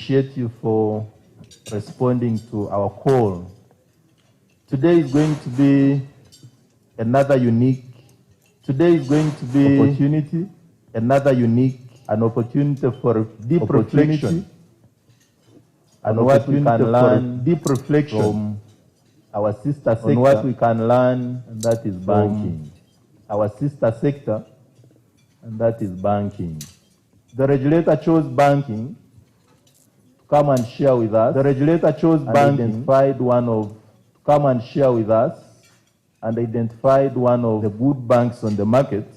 appreciate you for responding to our call. Today is going to be another unique opportunity, an opportunity for deep reflection, and what we can learn from our sister sector, and that is banking. Our sister sector, and that is banking. The regulator chose banking to come and share with us. Identified one of the good banks on the market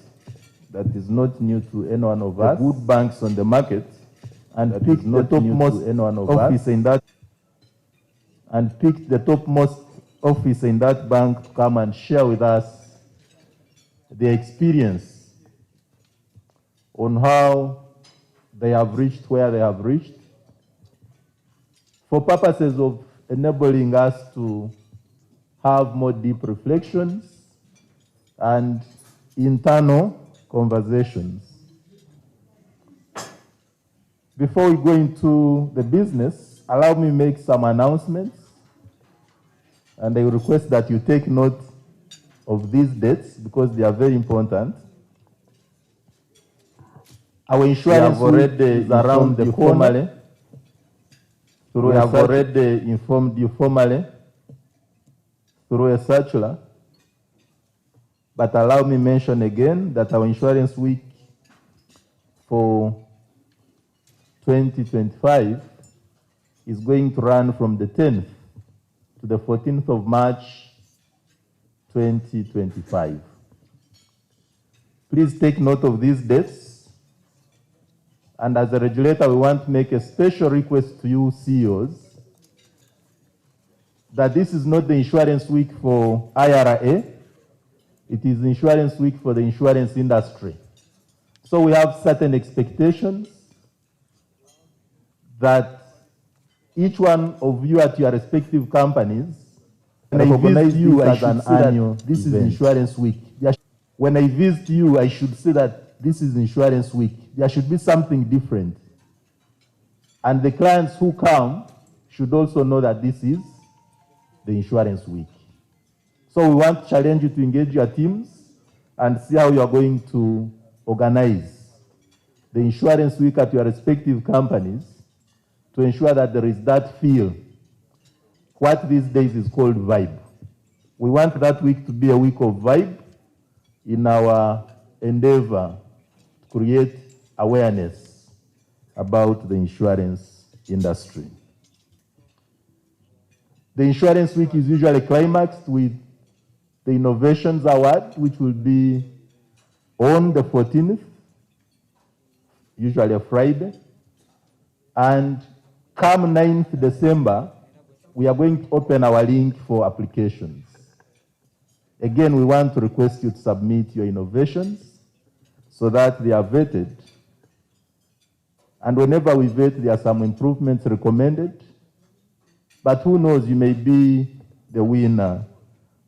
that is not new to any one of us. And picked the topmost office in that, and picked the topmost office in that bank to come and share with us their experience on how they have reached where they have reached, for purposes of enabling us to have more deep reflections and internal conversations. Before we go into the business, allow me to make some announcements, and I request that you take note of these dates because they are very important. Our insurance already is around the corner. We have already informed you formally through a circular, but allow me to mention again that our insurance week for 2025 is going to run from the 10th to the 14th of March 2025. Please take note of these dates. And as a regulator, we want to make a special request to you CEOs that this is not the insurance week for IRA, it is insurance week for the insurance industry. So we have certain expectations that each one of you at your respective companies recognize you as an annual. This is insurance week. When I visit you, I should say that this is insurance week. There should be something different. And the clients who come should also know that this is the insurance week. So we want to challenge you to engage your teams and see how you are going to organize the insurance week at your respective companies to ensure that there is that feel. What these days is called vibe. We want that week to be a week of vibe in our endeavor to create awareness about the insurance industry. The insurance week is usually climaxed with the Innovations Award, which will be on the 14th, usually a Friday. And come 9th December, we are going to open our link for applications. Again, we want to request you to submit your innovations so that they are vetted. And whenever we vet, there are some improvements recommended. But who knows, you may be the winner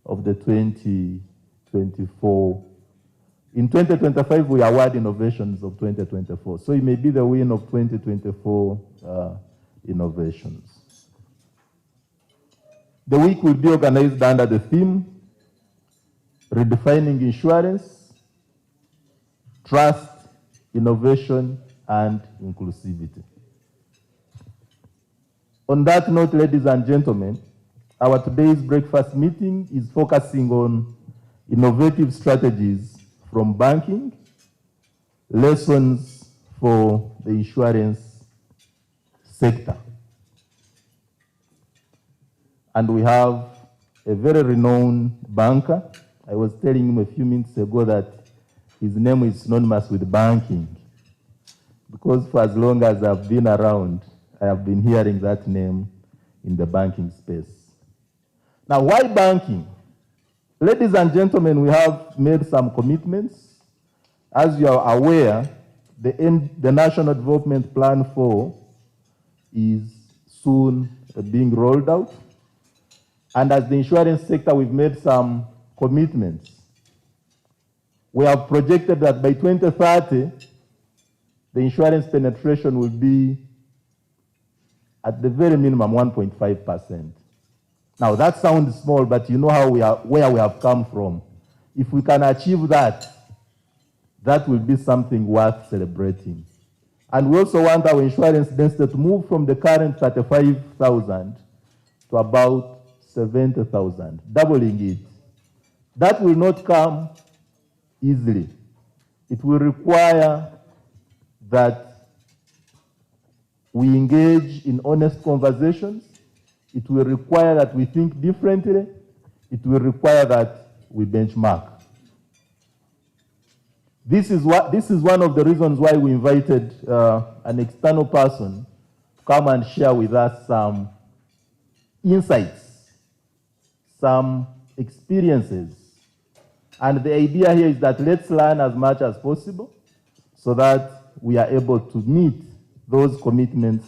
of the 2024. In 2025, we award innovations of 2024. So you may be the winner of 2024 innovations. The week will be organized under the theme, Redefining Insurance, Trust, Innovation, and Inclusivity. On that note, ladies and gentlemen, our today's breakfast meeting is focusing on innovative strategies from banking, lessons for the insurance sector. And we have a very renowned banker. I was telling him a few minutes ago that his name is synonymous with banking, because for as long as I've been around, I have been hearing that name in the banking space. Now, why banking? Ladies and gentlemen, we have made some commitments. As you are aware, the National Development Plan 4 is soon being rolled out. And as the insurance sector, we've made some commitments. We have projected that by 2030, the insurance penetration will be at the very minimum 1.5%. Now that sounds small, but you know where we have come from. If we can achieve that, that will be something worth celebrating. And we also want our insurance density to move from the current 35,000 to about 70,000, doubling it. That will not come easily. It will require that we engage in honest conversations. It will require that we think differently. It will require that we benchmark. This is one of the reasons why we invited an external person to come and share with us some insights, some experiences. And the idea here is that let's learn as much as possible so that we are able to meet those commitments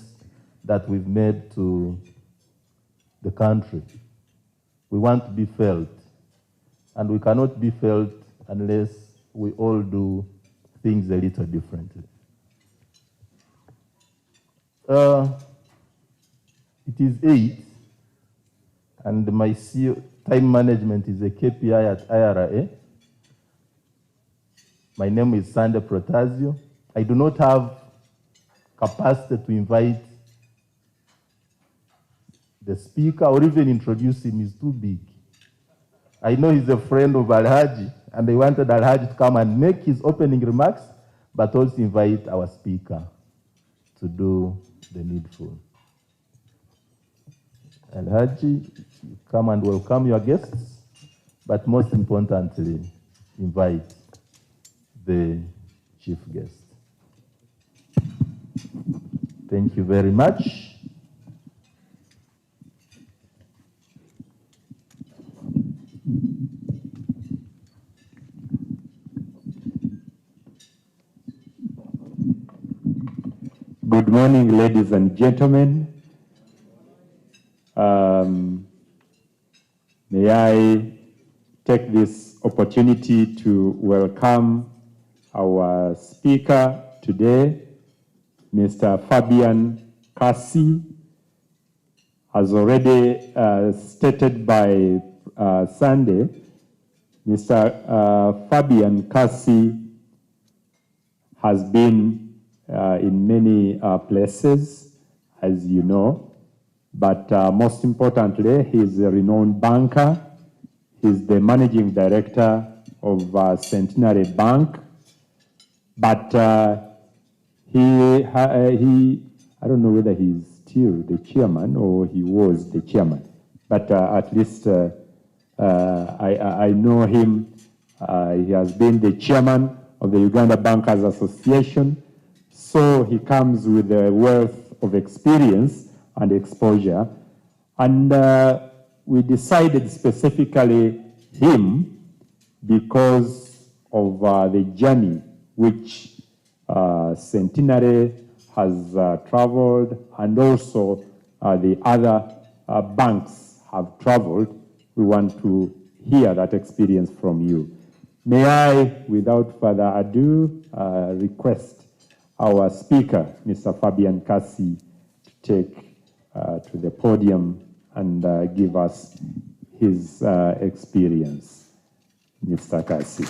that we've made to the country. We want to be felt, and we cannot be felt unless we all do things a little differently. It is 8, and my CEO, time management is a KPI at IRA. My name is Sande Protasio. I do not have capacity to invite the speaker or even introduce him. He's too big. I know he's a friend of Alhaji, and I wanted Alhaji to come and make his opening remarks, but also invite our speaker to do the needful. Alhaji, come and welcome your guests, but most importantly, invite the chief guest. Thank you very much. Good morning, ladies and gentlemen. May I take this opportunity to welcome our speaker today, Mr. Fabian Kasi. As already stated by Sande, Mr. Fabian Kasi has been in many places, as you know, but most importantly, he's a renowned banker. He's the managing director of Centenary Bank, but I don't know whether he's still the chairman or he was the chairman, but at least I know him. He has been the chairman of the Uganda Bankers Association, so he comes with a wealth of experience and exposure. And we decided specifically him because of the journey which Centenary has traveled, and also the other banks have traveled. We want to hear that experience from you. May I, without further ado, request our speaker, Mr. Fabian Kasi, to take to the podium and give us his experience. Mr. Kasi.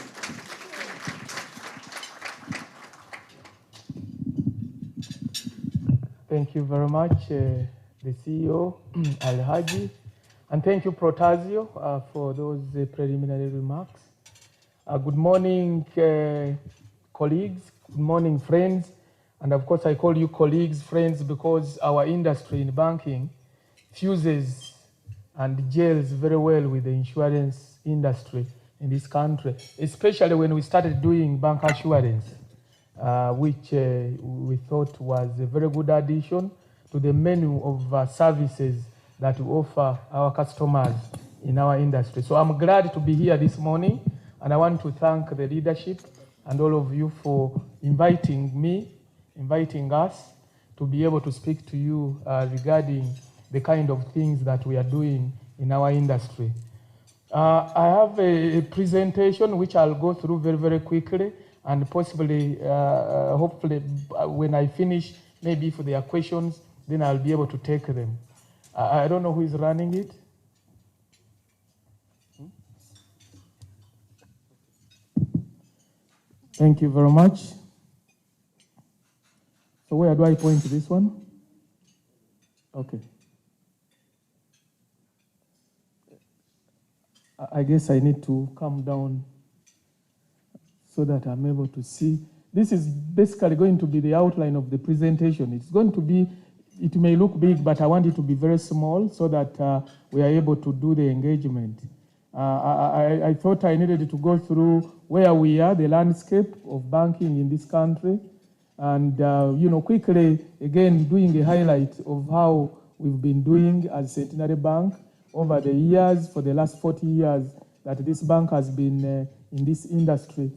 Thank you very much, the CEO, Alhaji, and thank you, Protasio, for those preliminary remarks. Good morning, colleagues. Good morning, friends. And of course, I call you colleagues, friends, because our industry in banking fuses and gels very well with the insurance industry in this country, especially when we started doing bank assurance, which we thought was a very good addition to the menu of services that we offer our customers in our industry. So I'm glad to be here this morning, and I want to thank the leadership and all of you for inviting us to be able to speak to you regarding the kind of things that we are doing in our industry. I have a presentation which I'll go through very, very quickly, and possibly, hopefully, when I finish, maybe if there are questions, then I'll be able to take them. I don't know who is running it. Thank you very much. So where do I point to this one? Okay. I guess I need to come down so that I'm able to see. This is basically going to be the outline of the presentation. It's going to be, it may look big, but I want it to be very small so that we are able to do the engagement. I thought I needed to go through where we are, the landscape of banking in this country, and quickly, again, doing a highlight of how we've been doing as Centenary Bank over the years, for the last 40 years that this bank has been in this industry.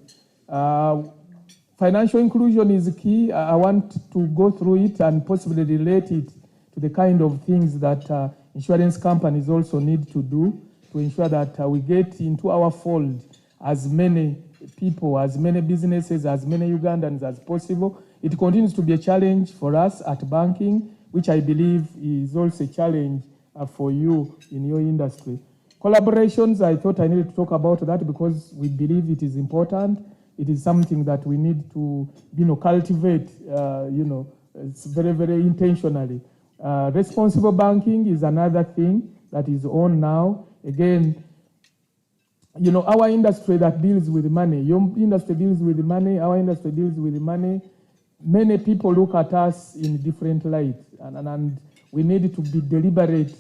Financial inclusion is key. I want to go through it and possibly relate it to the kind of things that insurance companies also need to do to ensure that we get into our fold as many people, as many businesses, as many Ugandans as possible. It continues to be a challenge for us at banking, which I believe is also a challenge for you in your industry. Collaborations, I thought I needed to talk about that because we believe it is important. It is something that we need to, cultivate, it's very, very intentionally. Responsible banking is another thing that is on now. Again, our industry that deals with money, your industry deals with money, our industry deals with money. Many people look at us in different light, and we need to be deliberate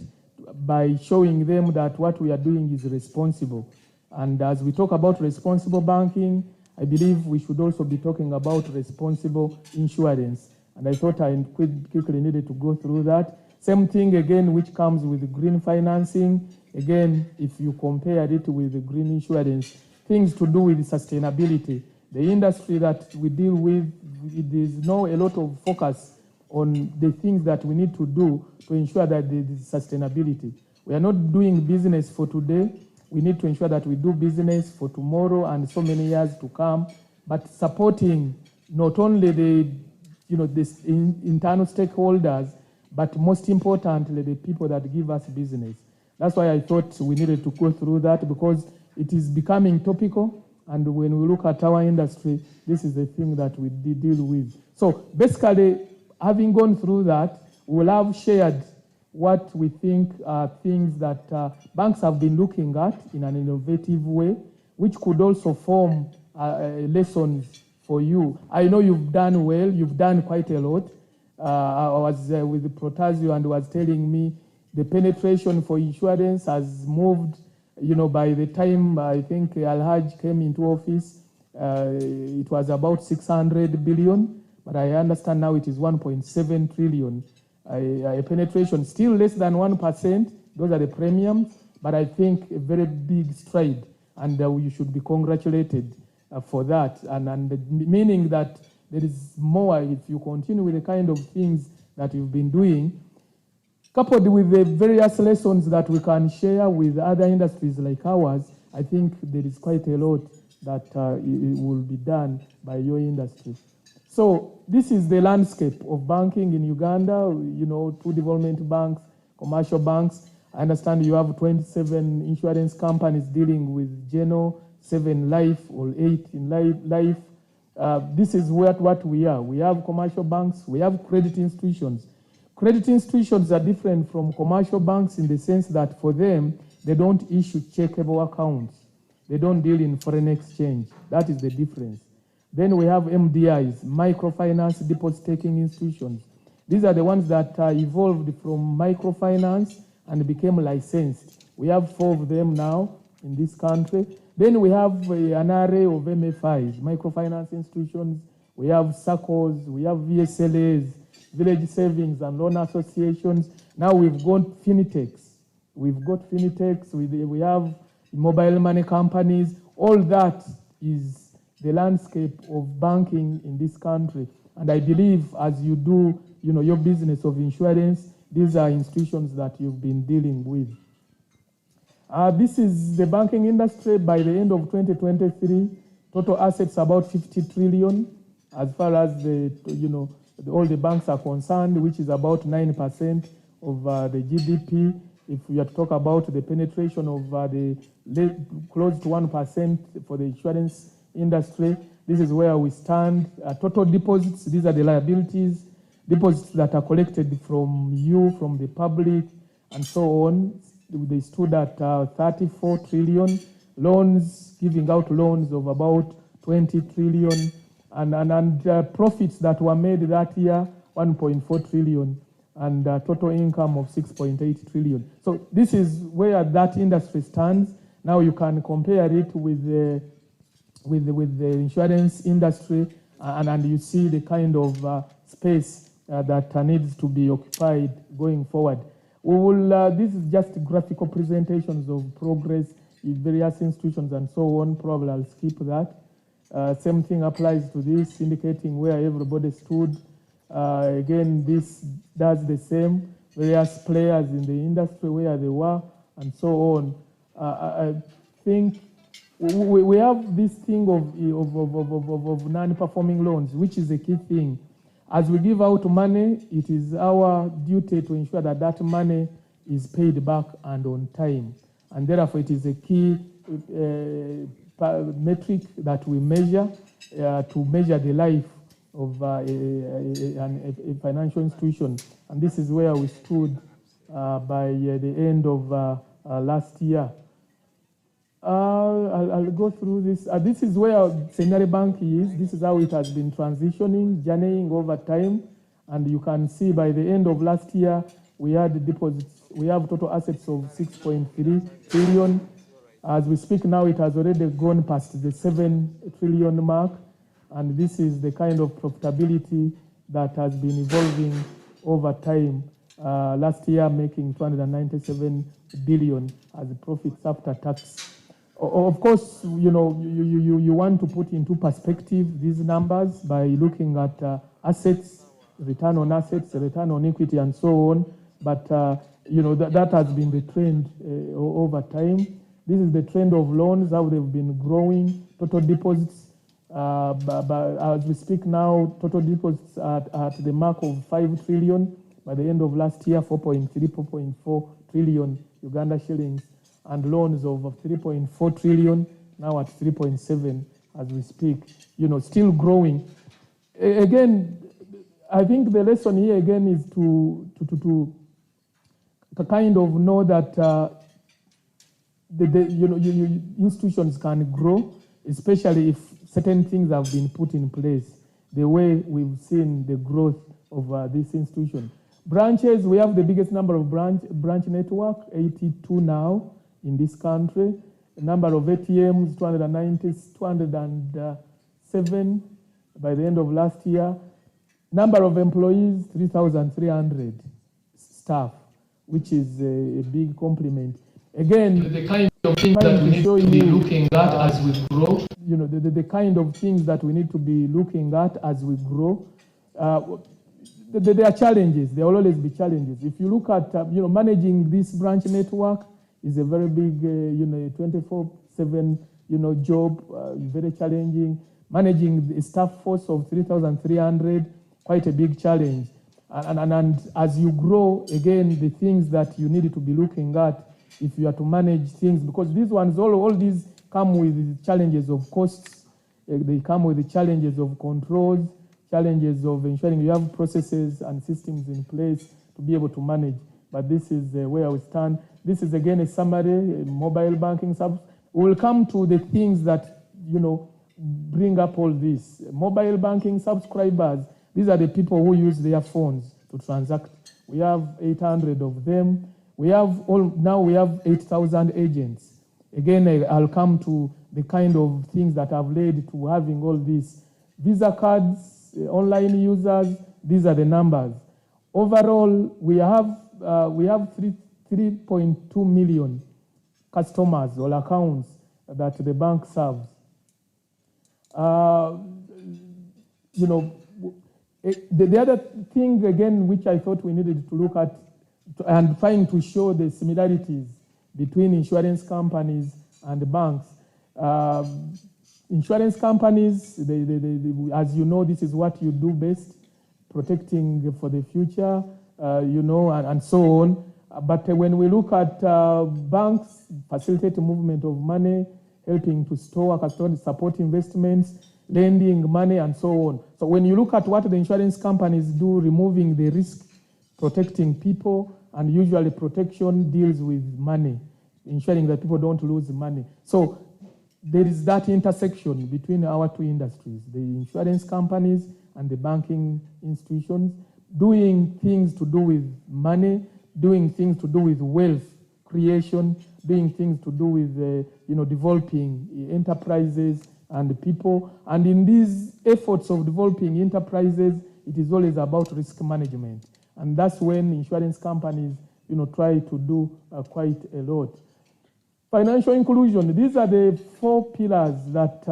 by showing them that what we are doing is responsible. And as we talk about responsible banking, I believe we should also be talking about responsible insurance. And I thought I quickly needed to go through that. Same thing again, which comes with green financing. Again, if you compare it with the green insurance, things to do with sustainability. The industry that we deal with, there's now a lot of focus on the things that we need to do to ensure that there is sustainability. We are not doing business for today. We need to ensure that we do business for tomorrow and so many years to come, but supporting not only the internal stakeholders, but most importantly, the people that give us business. That's why I thought we needed to go through that, because it is becoming topical. And when we look at our industry, this is the thing that we deal with. So basically, having gone through that, we'll have shared what we think are things that banks have been looking at in an innovative way, which could also form lessons for you. I know you've done well, you've done quite a lot. I was with Protasio and was telling me the penetration for insurance has moved, by the time I think Al-Haj came into office, it was about 600 billion, but I understand now it is 1.7 trillion. A penetration still less than 1%, those are the premiums, but I think a very big stride, and you should be congratulated for that, and meaning that there is more if you continue with the kind of things that you've been doing, coupled with the various lessons that we can share with other industries like ours. I think there is quite a lot that it will be done by your industry. So this is the landscape of banking in Uganda, 2 development banks, commercial banks. I understand you have 27 insurance companies dealing with general, 7 life or 8 in life. This is what we are. We have commercial banks, we have credit institutions. Credit institutions are different from commercial banks in the sense that for them, they don't issue checkable accounts. They don't deal in foreign exchange. That is the difference. Then we have MDIs, microfinance deposit-taking institutions. These are the ones that evolved from microfinance and became licensed. We have 4 of them now in this country. Then we have an array of MFIs, microfinance institutions. We have SACCOs, we have VSLAs, village savings and loan associations. Now we've got fintechs. We have mobile money companies. All that is the landscape of banking in this country. And I believe as you do, your business of insurance, these are institutions that you've been dealing with. This is the banking industry by the end of 2023. Total assets about 50 trillion as far as the all the banks are concerned, which is about 9% of the GDP. If we are to talk about the penetration of close to 1% for the insurance industry, this is where we stand. Total deposits, these are the liabilities, deposits that are collected from you, from the public, and so on. They stood at 34 trillion. Loans, giving out loans of about 20 trillion. And profits that were made that year, 1.4 trillion. And total income of 6.8 trillion. So this is where that industry stands. Now you can compare it with the insurance industry, and you see the kind of space that needs to be occupied going forward. We will. This is just graphical presentations of progress in various institutions and so on. Probably I'll skip that. Same thing applies to this, indicating where everybody stood. Again, this does the same. Various players in the industry, where they were, and so on. I think we have this thing of non-performing loans, which is a key thing. As we give out money, it is our duty to ensure that that money is paid back and on time. And therefore, it is a key metric that we measure to measure the life of a financial institution. And this is where we stood by the end of last year. I'll go through this. This is where Centenary Bank is. This is how it has been transitioning, journeying over time. And you can see by the end of last year, we had deposits. We have total assets of 6.3 trillion. As we speak now, it has already gone past the 7 trillion mark. And this is the kind of profitability that has been evolving over time. Last year, making 297 billion as profits after tax. Of course, you know, you want to put into perspective these numbers by looking at assets, return on assets, return on equity, and so on. But you know, that has been the trend over time. This is the trend of loans, how they've been growing. Total deposits, but as we speak now, total deposits at the mark of 5 trillion. By the end of last year, 4.4 trillion Uganda shillings. And loans of 3.4 trillion, now at 3.7 as we speak, you know, still growing. Again, I think the lesson here again is to kind of know that institutions can grow, especially if certain things have been put in place, the way we've seen the growth of this institution. Branches, we have the biggest number of branch network, 82 now in this country. The number of ATMs, 207 by the end of last year. Number of employees, 3,300 staff, which is a big compliment. Again, the kind of things that we need to be looking at as we grow. You know, the kind of things that we need to be looking at as we grow. There are challenges. There will always be challenges. If you look at, managing this branch network is a very big, 24/7, job, very challenging. Managing the staff force of 3,300, quite a big challenge. And as you grow, again, the things that you need to be looking at if you are to manage things, because these ones, all these come with challenges of costs. They come with the challenges of controls, challenges of ensuring you have processes and systems in place to be able to manage. But this is where we stand. This is again a summary, mobile banking subs. We will come to the things that, bring up all this. Mobile banking subscribers, these are the people who use their phones to transact. We have 800 of them. We have 8,000 agents. Again, I'll come to the kind of things that have led to having all these Visa cards, online users. These are the numbers. Overall, we have 3.2 million customers or accounts that the bank serves. The other thing, again, which I thought we needed to look at and trying to show the similarities between insurance companies and banks. Insurance companies, as you know, this is what you do best, protecting for the future, and so on. But when we look at banks, facilitate movement of money, helping to store, custody, support investments, lending money, and so on. So when you look at what the insurance companies do, removing the risk, protecting people, and usually protection deals with money, ensuring that people don't lose money. So there is that intersection between our two industries, the insurance companies and the banking institutions, doing things to do with money, doing things to do with wealth creation, doing things to do with developing enterprises and people. And in these efforts of developing enterprises, it is always about risk management. And that's when insurance companies try to do quite a lot. Financial inclusion, these are the 4 pillars that,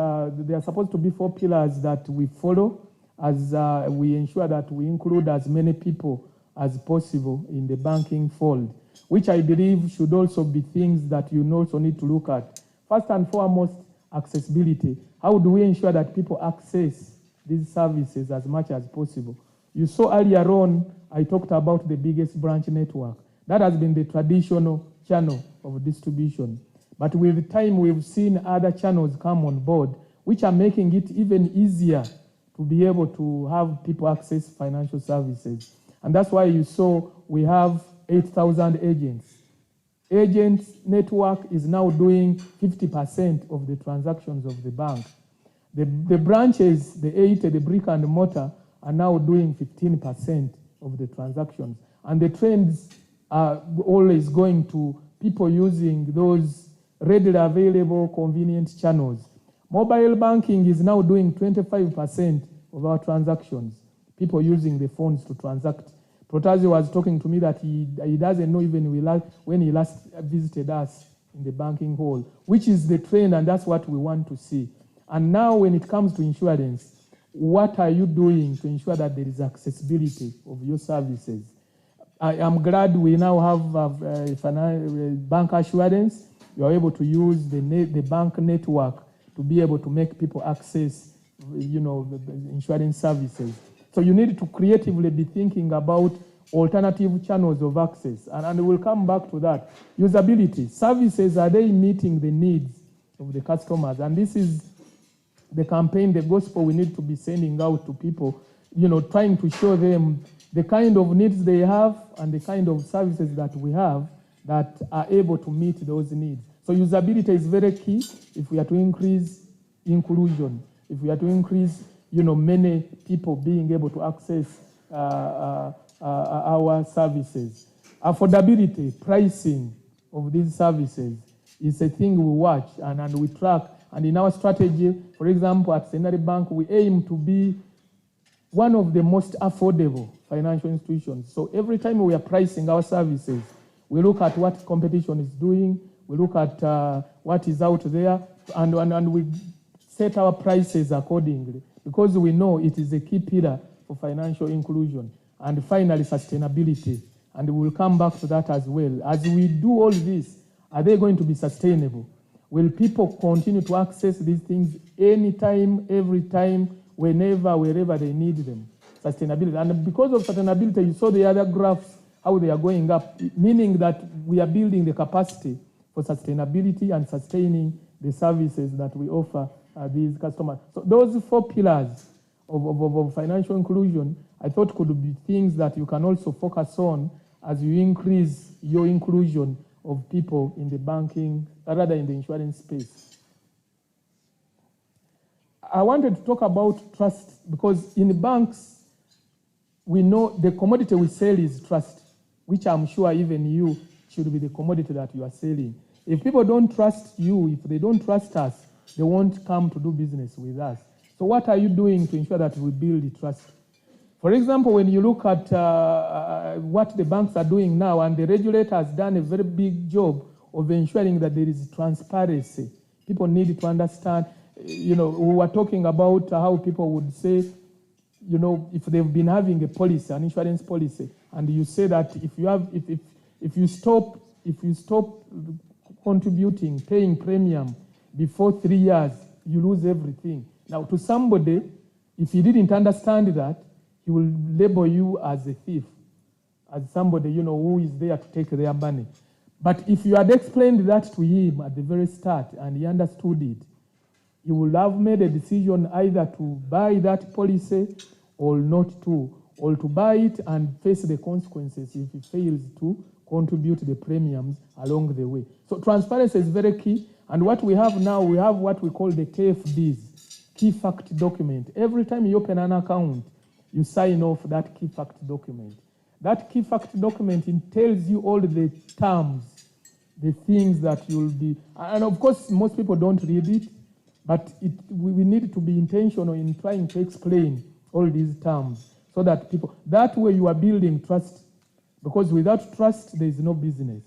they are supposed to be 4 pillars that we follow as we ensure that we include as many people as possible in the banking fold, which I believe should also be things that you also need to look at. First and foremost, accessibility. How do we ensure that people access these services as much as possible? You saw earlier on, I talked about the biggest branch network. That has been the traditional channel of distribution. But with time, we've seen other channels come on board, which are making it even easier to be able to have people access financial services. And that's why you saw we have 8,000 agents. Agents network is now doing 50% of the transactions of the bank. The branches, the brick and mortar, are now doing 15% of the transactions. And the trends are always going to people using those readily available, convenient channels. Mobile banking is now doing 25% of our transactions, people using the phones to transact. Protazio was talking to me that he doesn't know even when he last visited us in the banking hall, which is the trend, and that's what we want to see. And now when it comes to insurance, what are you doing to ensure that there is accessibility of your services? I am glad we now have bank assurance. You are able to use the bank network to be able to make people access, the insurance services. So you need to creatively be thinking about alternative channels of access. And we'll come back to that. Usability. Services, are they meeting the needs of the customers? And this is the campaign, the gospel we need to be sending out to people, trying to show them the kind of needs they have and the kind of services that we have that are able to meet those needs. So usability is very key if we are to increase inclusion, if we are to increase many people being able to access our services. Affordability, pricing of these services is a thing we watch and we track. And in our strategy, for example, at Centenary Bank, we aim to be one of the most affordable financial institutions. So every time we are pricing our services, we look at what competition is doing, we look at what is out there, and we set our prices accordingly, because we know it is a key pillar for financial inclusion. And finally, sustainability. And we will come back to that as well. As we do all this, are they going to be sustainable? Will people continue to access these things anytime, every time, whenever, wherever they need them? Sustainability. And because of sustainability, you saw the other graphs, how they are going up, meaning that we are building the capacity for sustainability and sustaining the services that we offer these customers. So those 4 pillars of financial inclusion, I thought could be things that you can also focus on as you increase your inclusion of people in the banking, rather in the insurance space. I wanted to talk about trust, because in banks, we know the commodity we sell is trust, which I'm sure even you should be the commodity that you are selling. If people don't trust you, if they don't trust us, they won't come to do business with us. So what are you doing to ensure that we build the trust? For example, when you look at what the banks are doing now, and the regulator has done a very big job of ensuring that there is transparency. People need to understand, we were talking about how people would say, if they've been having a policy, an insurance policy, and you say that if you stop contributing, paying premium before 3 years, you lose everything. Now, to somebody, if he didn't understand that, he will label you as a thief, as somebody, who is there to take their money. But if you had explained that to him at the very start and he understood it, he would have made a decision either to buy that policy or not to, or to buy it and face the consequences if he fails to contribute the premiums along the way. So transparency is very key. And what we have now, we have what we call the KFDs, key fact document. Every time you open an account, you sign off that key fact document. That key fact document, it tells you all the terms, the things that you'll be, and of course, most people don't read it, but we need to be intentional in trying to explain all these terms so that people, that way you are building trust, because without trust, there is no business.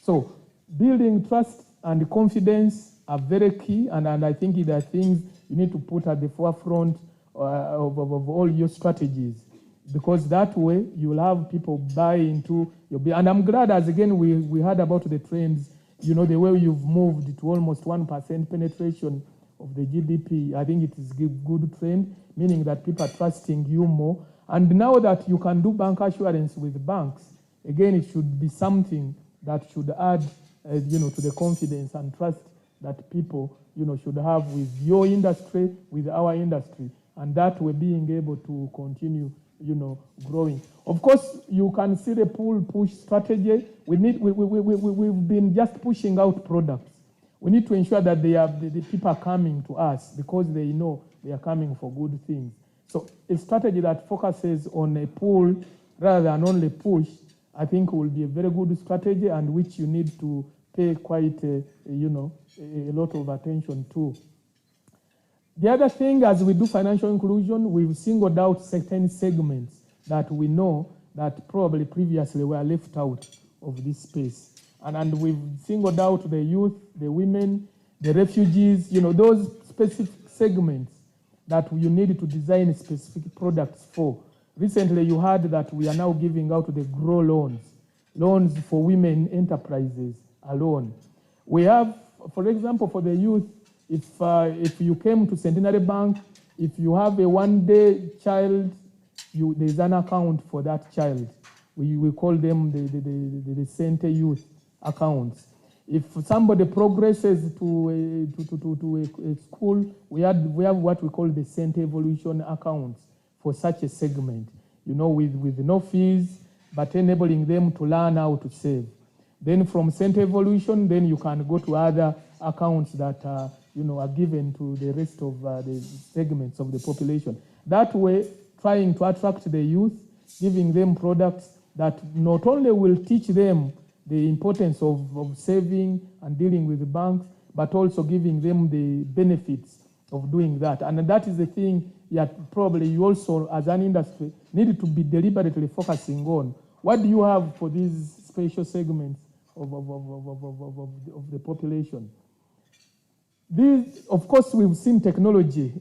So building trust and confidence are very key, and I think there are things you need to put at the forefront of all your strategies, because that way you will have people buy into your business. And I'm glad, as again we heard about the trends, the way you've moved to almost 1% penetration of the GDP. I think it is a good trend, meaning that people are trusting you more. And now that you can do bank assurance with banks, again, it should be something that should add, to the confidence and trust that people, should have with your industry, with our industry, and that we're being able to continue, growing. Of course, you can see the pull-push strategy. We've been just pushing out products. We need to ensure that the people are coming to us because they know they are coming for good things. So a strategy that focuses on a pull rather than only push, I think will be a very good strategy, and which you need to pay quite a lot of attention to. The other thing, as we do financial inclusion, we've singled out certain segments that we know that probably previously were left out of this space. And we've singled out the youth, the women, the refugees, those specific segments that you need to design specific products for. Recently, you heard that we are now giving out the GROW loans for women enterprises alone. We have, for example, for the youth, if you came to Centenary Bank, if you have a one-day child, there's an account for that child. We call them the Center Youth accounts. If somebody progresses to a school, we have what we call the Center Evolution accounts for such a segment, with no fees, but enabling them to learn how to save. Then from Center Evolution, then you can go to other accounts that are given to the rest of the segments of the population. That way, trying to attract the youth, giving them products that not only will teach them the importance of saving and dealing with the banks, but also giving them the benefits of doing that. And that is the thing that probably you also, as an industry, need to be deliberately focusing on. What do you have for these special segments of the population? These, of course, we've seen technology,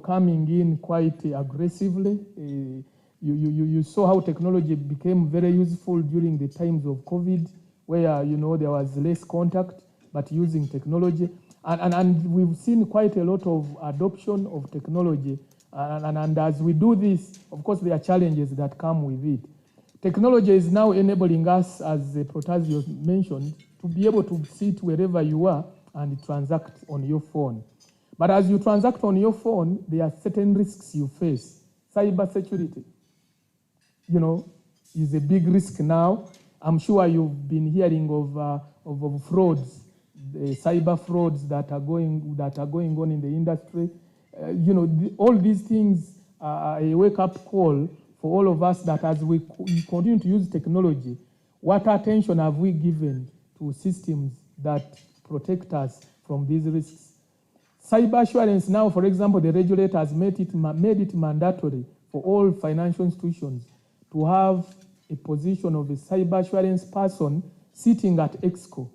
coming in quite aggressively. You saw how technology became very useful during the times of COVID, where, there was less contact, but using technology. And we've seen quite a lot of adoption of technology. And as we do this, of course, there are challenges that come with it. Technology is now enabling us, as Protazio mentioned, to be able to sit wherever you are and transact on your phone. But as you transact on your phone, there are certain risks you face. Cyber security, is a big risk now. I'm sure you've been hearing of frauds, cyber frauds that are going on in the industry. All these things are a wake-up call for all of us, that as we continue to use technology, what attention have we given to systems that protect us from these risks? Cyber assurance now, for example, the regulator has made it mandatory for all financial institutions to have a position of a cyber assurance person sitting at Exco.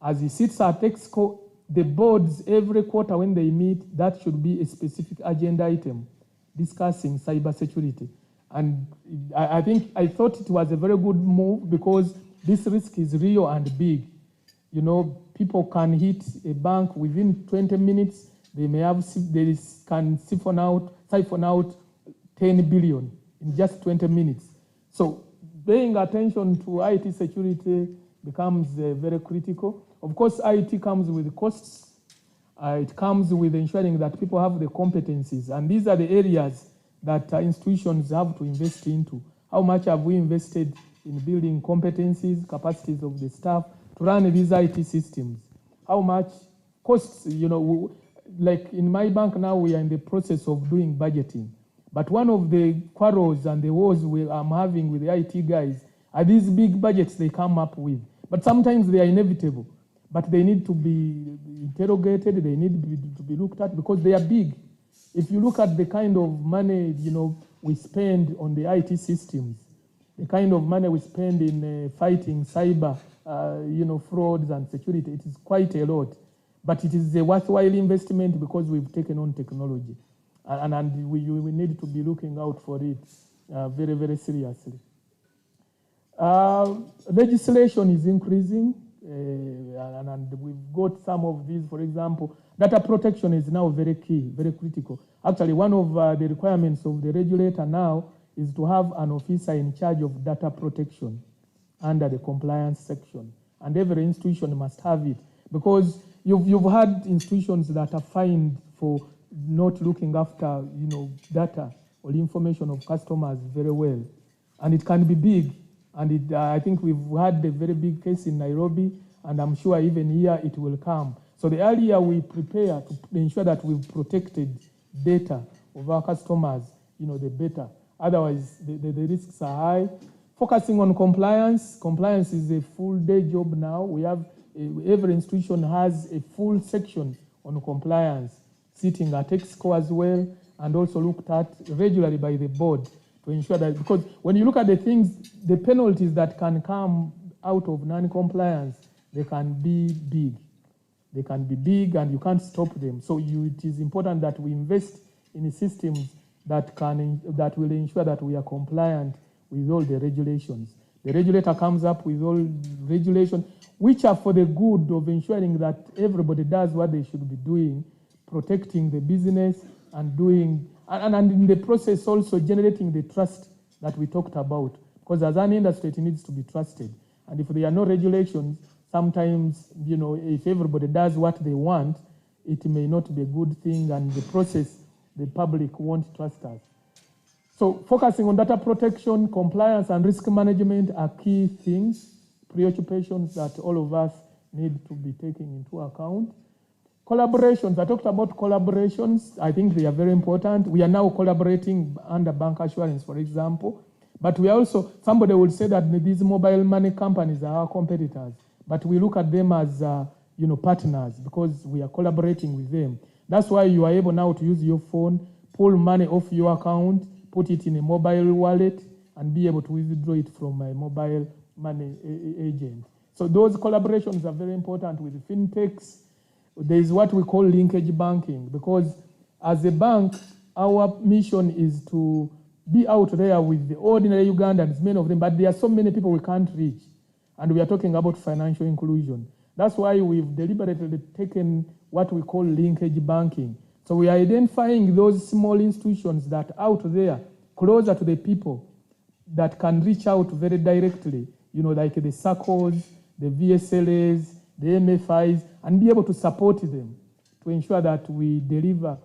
As he sits at Exco, the boards every quarter when they meet, that should be a specific agenda item discussing cybersecurity. And I thought it was a very good move, because this risk is real and big. People can hit a bank within 20 minutes. They can siphon out 10 billion in just 20 minutes. So paying attention to IT security becomes very critical. Of course, IT comes with costs. It comes with ensuring that people have the competencies. And these are the areas that institutions have to invest into. How much have we invested in building competencies, capacities of the staff to run these IT systems? How much costs, like in my bank now, we are in the process of doing budgeting. But one of the quarrels and the wars I'm having with the IT guys are these big budgets they come up with. But sometimes they are inevitable. But they need to be interrogated, they need to be looked at because they are big. If you look at the kind of money, we spend on the IT systems, the kind of money we spend in fighting cyber, frauds and security, it is quite a lot. But it is a worthwhile investment because we've taken on technology. And we need to be looking out for it very, very seriously. Legislation is increasing, and we've got some of these. For example, data protection is now very key, very critical. Actually, one of the requirements of the regulator now is to have an officer in charge of data protection under the compliance section. And every institution must have it because you've had institutions that are fined for not looking after data or information of customers very well. And it can be big. And I think we've had a very big case in Nairobi, and I'm sure even here it will come. So the earlier we prepare to ensure that we've protected data of our customers, the better. Otherwise, the risks are high. Focusing on compliance. Compliance is a full-day job now. We have every institution has a full section on compliance, sitting at Exco as well, and also looked at regularly by the board to ensure that, because when you look at the things, the penalties that can come out of non-compliance, they can be big. They can be big and you can't stop them. So it is important that we invest in systems that will ensure that we are compliant with all the regulations. The regulator comes up with all regulations, which are for the good of ensuring that everybody does what they should be doing, protecting the business and doing, and in the process also generating the trust that we talked about. Because as an industry, it needs to be trusted. And if there are no regulations, sometimes, if everybody does what they want, it may not be a good thing, and the process, the public won't trust us. So focusing on data protection, compliance, and risk management are key things, preoccupations that all of us need to be taking into account. Collaborations, I talked about collaborations. I think they are very important. We are now collaborating under bank assurance, for example. But we also, somebody would say that these mobile money companies are our competitors. But we look at them as, partners because we are collaborating with them. That's why you are able now to use your phone, pull money off your account, put it in a mobile wallet, and be able to withdraw it from a mobile money agent. So those collaborations are very important with fintechs. There is what we call linkage banking, because as a bank, our mission is to be out there with the ordinary Ugandans, many of them, but there are so many people we can't reach. And we are talking about financial inclusion. That's why we've deliberately taken what we call linkage banking. So we are identifying those small institutions that are out there, closer to the people, that can reach out very directly, like the SACCOs, the VSLAs, the MFIs, and be able to support them to ensure that we deliver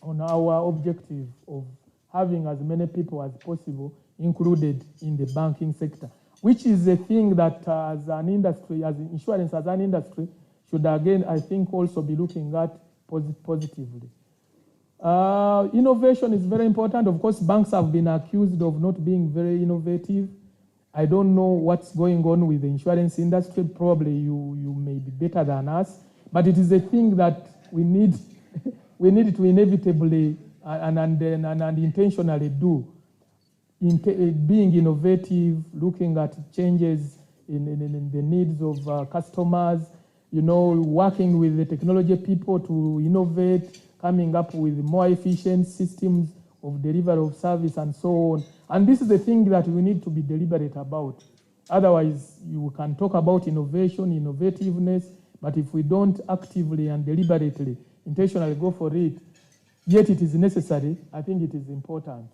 on our objective of having as many people as possible included in the banking sector, which is a thing that as an industry, as insurance as an industry, should again, I think, also be looking at positively. Innovation is very important. Of course, banks have been accused of not being very innovative. I don't know what's going on with the insurance industry. Probably you may be better than us, but it is a thing that we need to inevitably and intentionally do. Being innovative, looking at changes in the needs of customers, working with the technology people to innovate, coming up with more efficient systems of delivery of service and so on. And this is the thing that we need to be deliberate about. Otherwise, you can talk about innovation, innovativeness, but if we don't actively and deliberately, intentionally go for it, yet it is necessary, I think it is important.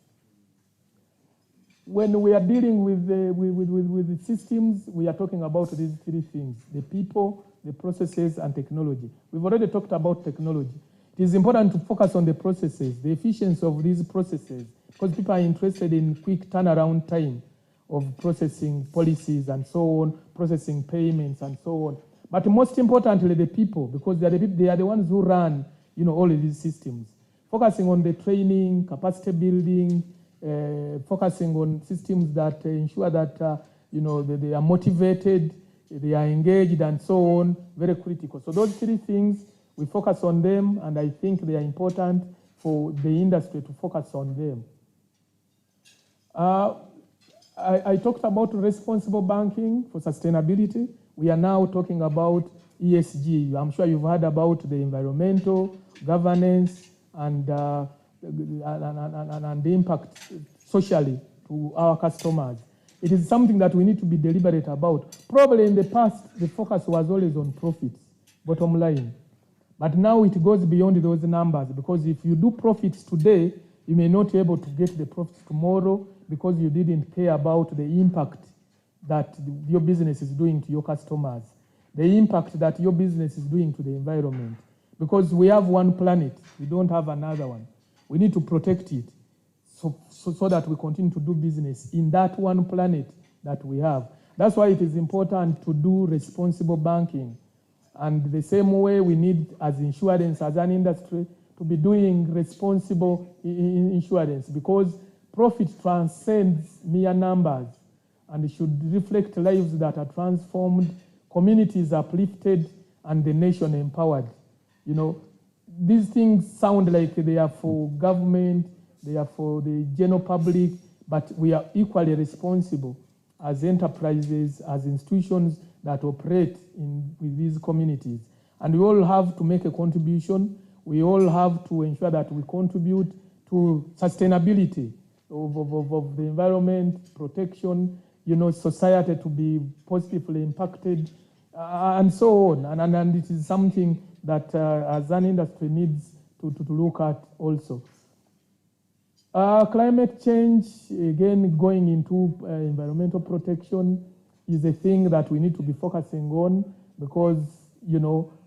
When we are dealing with the systems, we are talking about these three things: the people, the processes, and technology. We've already talked about technology. It is important to focus on the processes, the efficiency of these processes, because people are interested in quick turnaround time of processing policies and so on, processing payments and so on. But most importantly, the people, because they are the ones who run, all of these systems. Focusing on the training, capacity building, focusing on systems that ensure that they are motivated, they are engaged, and so on, very critical. So those three things, we focus on them, and I think they are important for the industry to focus on them. I talked about responsible banking for sustainability. We are now talking about ESG. I'm sure you've heard about the environmental, governance, and the impact socially to our customers. It is something that we need to be deliberate about. Probably in the past, the focus was always on profits, bottom line. But now it goes beyond those numbers, because if you do profits today, you may not be able to get the profits tomorrow because you didn't care about the impact that your business is doing to your customers, the impact that your business is doing to the environment. Because we have one planet, we don't have another one. We need to protect it so that we continue to do business in that one planet that we have. That's why it is important to do responsible banking. And the same way we need, as insurance, as an industry, to be doing responsible insurance, because profit transcends mere numbers and should reflect lives that are transformed, communities uplifted, and the nation empowered. These things sound like they are for government, they are for the general public, but we are equally responsible as enterprises, as institutions that operate with these communities. And we all have to make a contribution. We all have to ensure that we contribute to sustainability of the environment, protection, society to be positively impacted, and so on. And it is something that as an industry needs to look at also. Climate change, again, going into environmental protection is a thing that we need to be focusing on, because,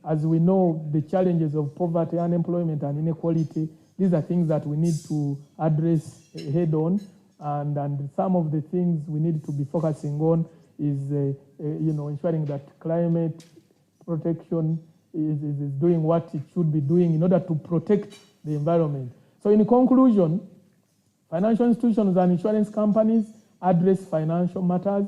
as we know, the challenges of poverty, unemployment, and inequality, these are things that we need to address head on. And some of the things we need to be focusing on is, ensuring that climate protection is doing what it should be doing in order to protect the environment. So in conclusion, financial institutions and insurance companies address financial matters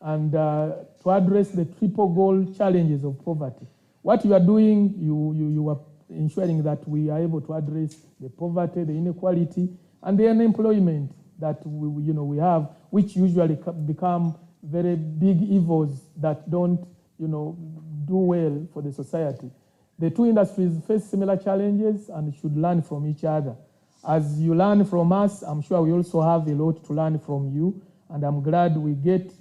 and to address the triple goal challenges of poverty. What you are doing, you are ensuring that we are able to address the poverty, the inequality, and the unemployment that we have, which usually become very big evils that don't do well for the society. The two industries face similar challenges and should learn from each other. As you learn from us, I'm sure we also have a lot to learn from you, and I'm glad we get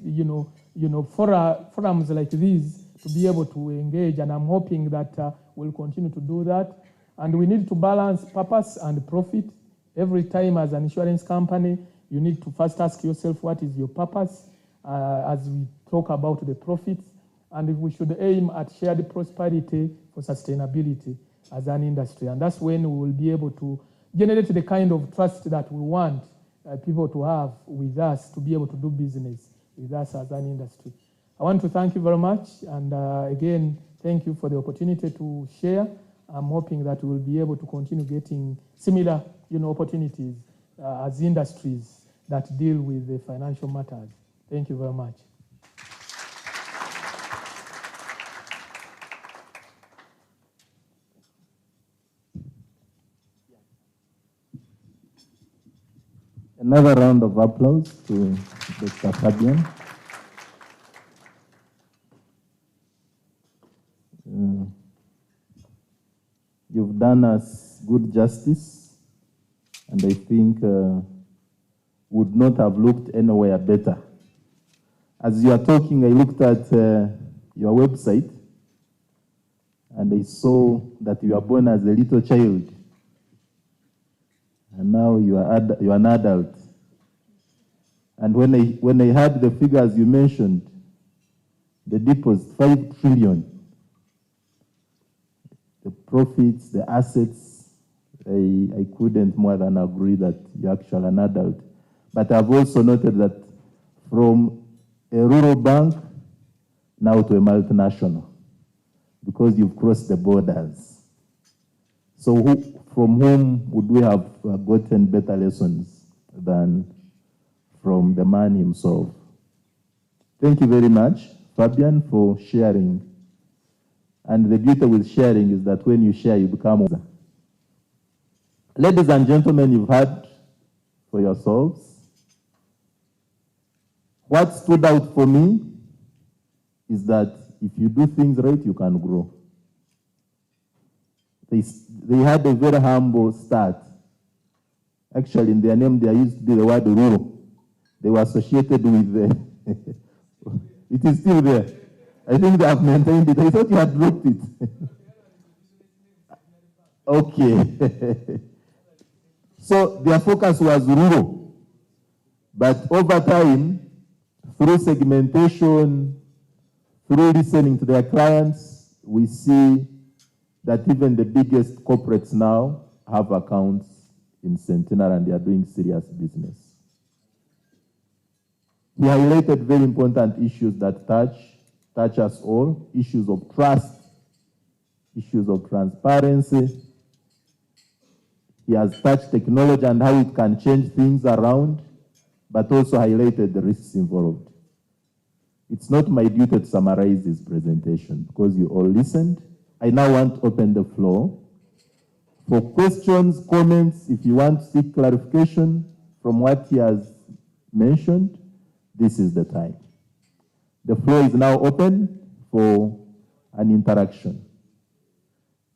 forums like these to be able to engage, and I'm hoping that we'll continue to do that. And we need to balance purpose and profit. Every time as an insurance company, you need to first ask yourself, what is your purpose, as we talk about the profits, and if we should aim at shared prosperity for sustainability as an industry. And that's when we will be able to generate the kind of trust that we want people to have with us, to be able to do business with us as an industry. I want to thank you very much, and again, thank you for the opportunity to share. I'm hoping that we will be able to continue getting similar opportunities as industries that deal with the financial matters. Thank you very much. Another round of applause to Dr. Fabian. You've done us good justice, and I think would not have looked anywhere better. As you are talking, I looked at your website, and I saw that you were born as a little child, and now you are an adult. And when I heard the figures you mentioned, the deposits, 5 trillion, the profits, the assets, I couldn't more than agree that you're actually an adult. But I've also noted that from a rural bank now to a multinational, because you've crossed the borders. So from whom would we have gotten better lessons than from the man himself? Thank you very much, Fabian, for sharing. And the beauty with sharing is that when you share, you become wiser. Ladies and gentlemen, you've heard for yourselves. What stood out for me is that if you do things right, you can grow. They had a very humble start. Actually, in their name, there used to be the word rural. They were associated with the... It is still there. I think they have maintained it. I thought you had dropped it. Okay. So their focus was rural. But over time, through segmentation, through listening to their clients, we see that even the biggest corporates now have accounts in Sentinel and they are doing serious business. He highlighted very important issues that touch us all, issues of trust, issues of transparency. He has touched technology and how it can change things around, but also highlighted the risks involved. It's not my duty to summarize this presentation because you all listened. I now want to open the floor for questions, comments. If you want to seek clarification from what he has mentioned, this is the time. The floor is now open for an interaction.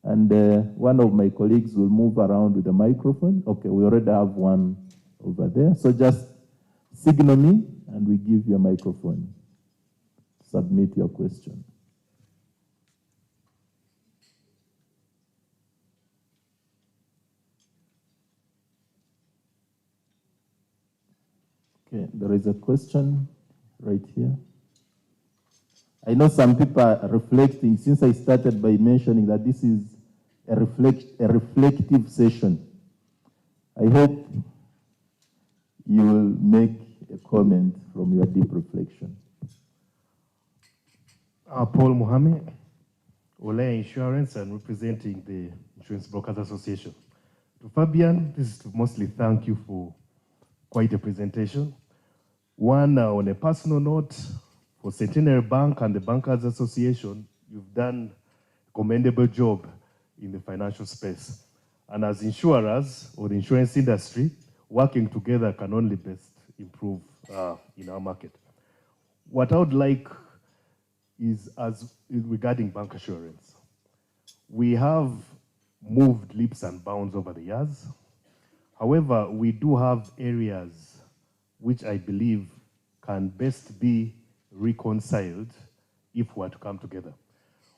And one of my colleagues will move around with the microphone. Okay, we already have one over there. So just signal me and we give you a microphone. Submit your question. Okay, there is a question right here. I know some people are reflecting, since I started by mentioning that this is a reflective session. I hope you will make a comment from your deep reflection. Paul Mohammed, Olaya Insurance, and representing the Insurance Brokers Association. To Fabian, this is to mostly thank you for quite a presentation. One, on a personal note, for Centenary Bank and the Bankers Association, you've done a commendable job in the financial space. And as insurers or the insurance industry, working together can only best improve in our market. What I would like is regarding bank assurance. We have moved leaps and bounds over the years. However, we do have areas which I believe can best be reconciled if we are to come together.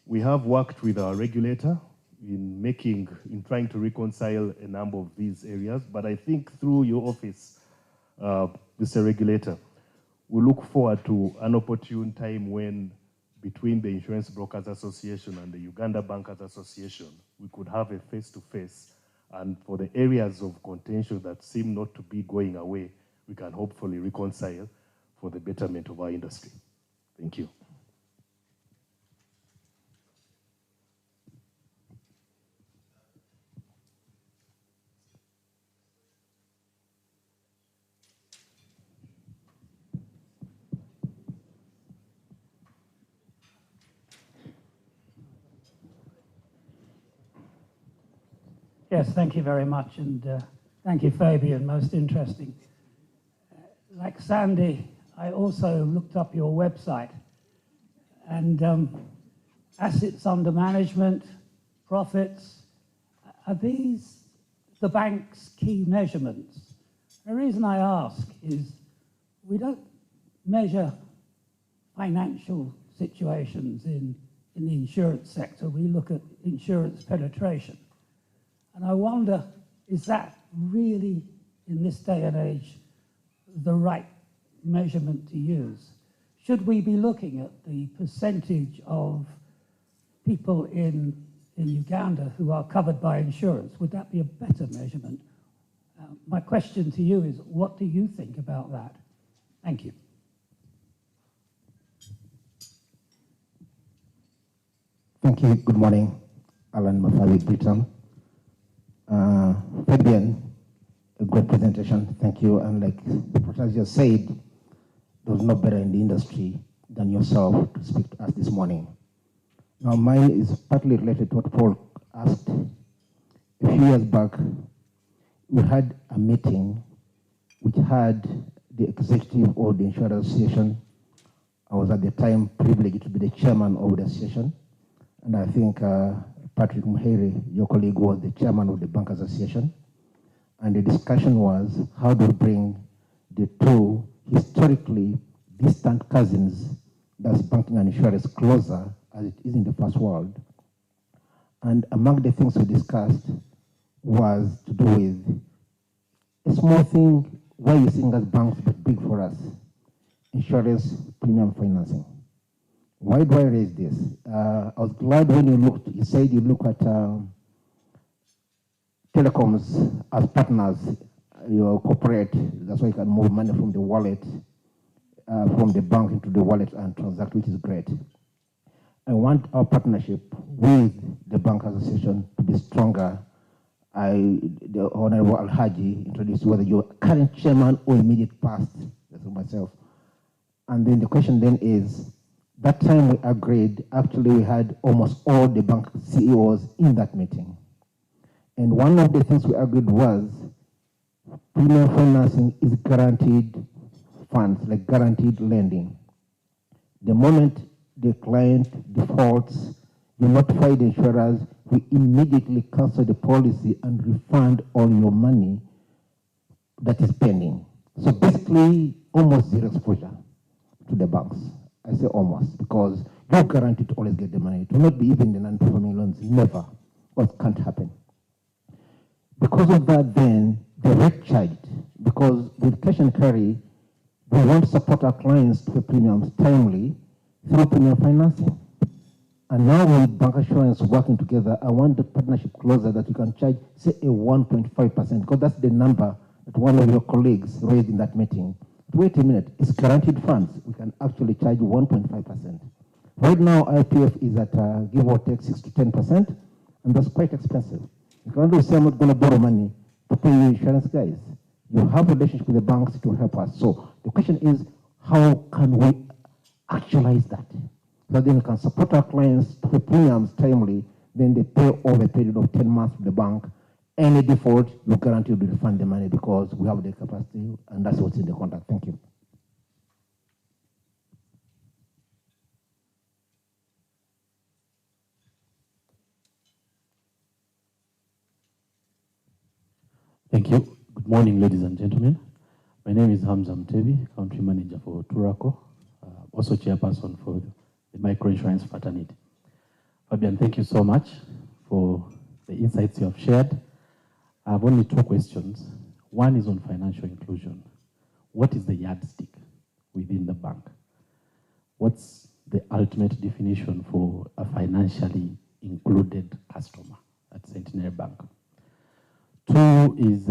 We have worked with our regulator in trying to reconcile a number of these areas, but I think through your office, Mr. Regulator, we look forward to an opportune time when between the Insurance Brokers Association and the Uganda Bankers Association, we could have a face-to-face, and for the areas of contention that seem not to be going away, we can hopefully reconcile for the betterment of our industry. Thank you. Yes, thank you very much, and thank you, Fabian, most interesting. Like Sandy, I also looked up your website, and assets under management, profits, are these the bank's key measurements? The reason I ask is we don't measure financial situations in the insurance sector. We look at insurance penetration. And I wonder, is that really, in this day and age, the right measurement to use? Should we be looking at the percentage of people in Uganda who are covered by insurance? Would that be a better measurement? My question to you is, what do you think about that? Thank you. Thank you. Good morning. Alan Mafali, Britain. Fabian, a great presentation. Thank you. And like Protasio said, there was no better in the industry than yourself to speak to us this morning. Now, mine is partly related to what Paul asked. A few years back, we had a meeting which had the executive of the Insurance Association. I was at the time privileged to be the chairman of the association. And I think Patrick Muhere, your colleague, was the chairman of the Bankers Association. And the discussion was how to bring the two historically distant cousins, that's banking and insurance, closer as it is in the first world. And among the things we discussed was to do with a small thing, why you think as banks, but big for us, insurance premium financing. Why do I raise this? I was glad when you said you look at telecoms as partners, you cooperate, that's why you can move money from the wallet, from the bank into the wallet and transact, which is great. I want our partnership with the Bankers Association to be stronger. The Honorable Al-Haji introduced whether you're current chairman or immediate past, that's myself. And then the question then is, that time we agreed, actually we had almost all the bank CEOs in that meeting. And one of the things we agreed was premium financing is guaranteed funds, like guaranteed lending. The moment the client defaults, you notify the insurers, we immediately cancel the policy and refund all your money that is pending. So basically, almost zero exposure to the banks. I say almost, because you're guaranteed to always get the money. It will not be even the non-performing loans, never. What can't happen. Because of that, then, the rate charged, because with cash and carry, we want to support our clients to pay premiums timely through premium financing. And now with bank assurance working together, I want the partnership closer that you can charge, say, a 1.5%, because that's the number that one of your colleagues raised in that meeting. But wait a minute, it's guaranteed funds. We can actually charge 1.5%. Right now, IPF is at give or take 6 to 10%, and that's quite expensive. You can't say I'm not going to borrow money to pay your insurance guys. You have a relationship with the banks to help us. So the question is, how can we actualize that? So then we can support our clients to pay premiums timely, then they pay over a period of 10 months to the bank. Any default, you guarantee to refund the money because we have the capacity, and that's what's in the contract. Thank you. Thank you. Good morning, ladies and gentlemen. My name is Hamza Mtebi, Country Manager for Turaco, also Chairperson for the Microinsurance Fraternity. Fabian, thank you so much for the insights you have shared. I have only two questions. One is on financial inclusion. What is the yardstick within the bank? What's the ultimate definition for a financially included customer at Centenary Bank? Two is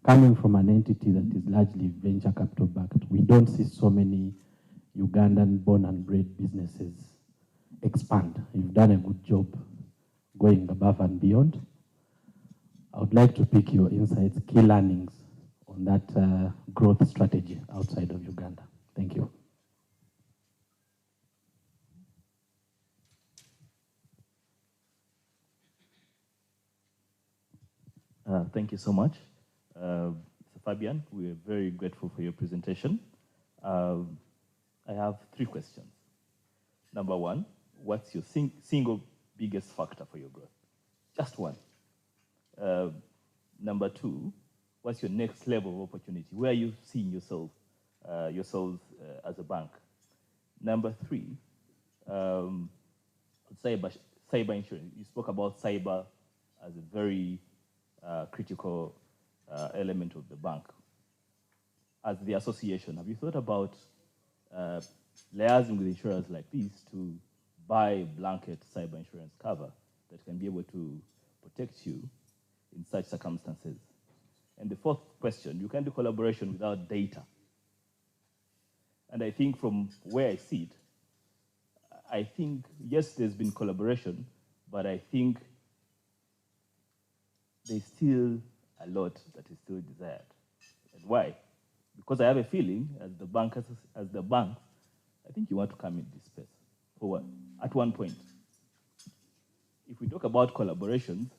coming from an entity that is largely venture capital backed. We don't see so many Ugandan born and bred businesses expand. You've done a good job going above and beyond. I would like to pick your insights, key learnings on that growth strategy outside of Uganda. Thank you. Thank you so much. So Fabian, we are very grateful for your presentation. I have three questions. Number one, what's your single biggest factor for your growth? Just one. Number two, what's your next level of opportunity? Where are you seeing yourselves as a bank? Number three, cyber insurance. You spoke about cyber as a very critical element of the bank. as the association, have you thought about liaising with insurers like this to buy blanket cyber insurance cover that can be able to protect you in such circumstances? And the fourth question, you can do collaboration without data. And I think from where I see it, I think, yes, there's been collaboration, but I think there's still a lot that is still desired. And why? Because I have a feeling, as the bank, I think you want to come in this space. For what? At one point, if we talk about collaborations,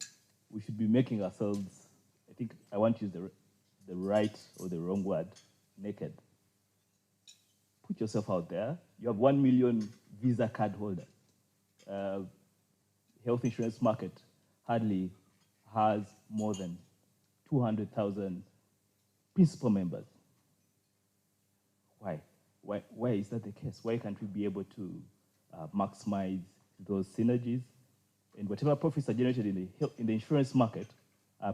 we should be making ourselves, I think I want to use the right or the wrong word, naked. Put yourself out there. You have 1 million Visa card holders. Health insurance market hardly has more than 200,000 principal members. Why? Why is that the case? Why can't we be able to maximize those synergies? And whatever profits are generated in the insurance market,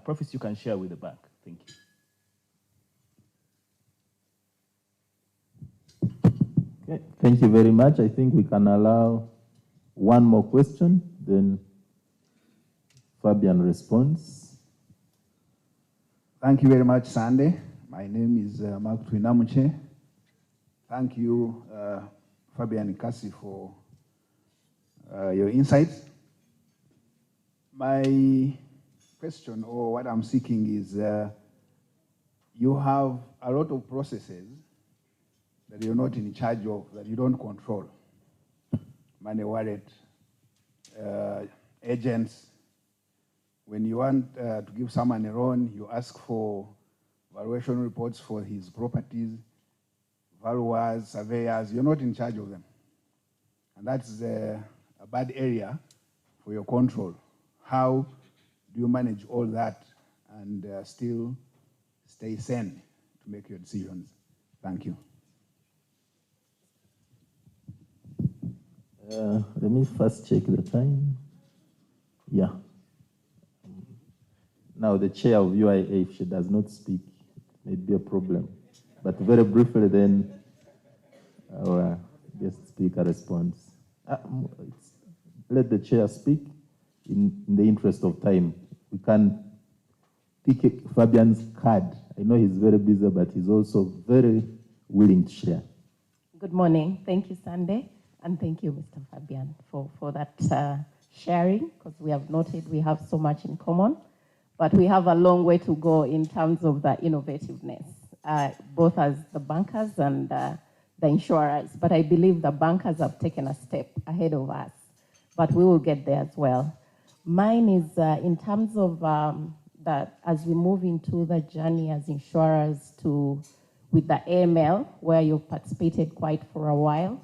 profits you can share with the bank. Thank you. Okay, thank you very much. I think we can allow one more question, then Fabian responds. Thank you very much, Sandy. My name is Mark Twinamuche. Thank you, Fabian Kasi, for your insights. My question, or what I'm seeking, is you have a lot of processes that you're not in charge of, that you don't control. Money wallet, agents. When you want to give someone a loan, you ask for valuation reports for his properties, valuers, surveyors. You're not in charge of them. And that's a bad area for your control. How do you manage all that and still stay sane to make your decisions? Thank you. Let me first check the time. Yeah. Now, the chair of UIA, if she does not speak, it may be a problem. But very briefly, then our guest speaker responds. Let the chair speak in the interest of time. We can pick Fabian's card. I know he's very busy, but he's also very willing to share. Good morning. Thank you, Sunday. And thank you, Mr. Fabian, for that sharing, because we have noted we have so much in common, but we have a long way to go in terms of the innovativeness, both as the bankers and the insurers. But I believe the bankers have taken a step ahead of us, but we will get there as well. Mine is in terms of that as we move into the journey as insurers with the AML, where you've participated quite for a while.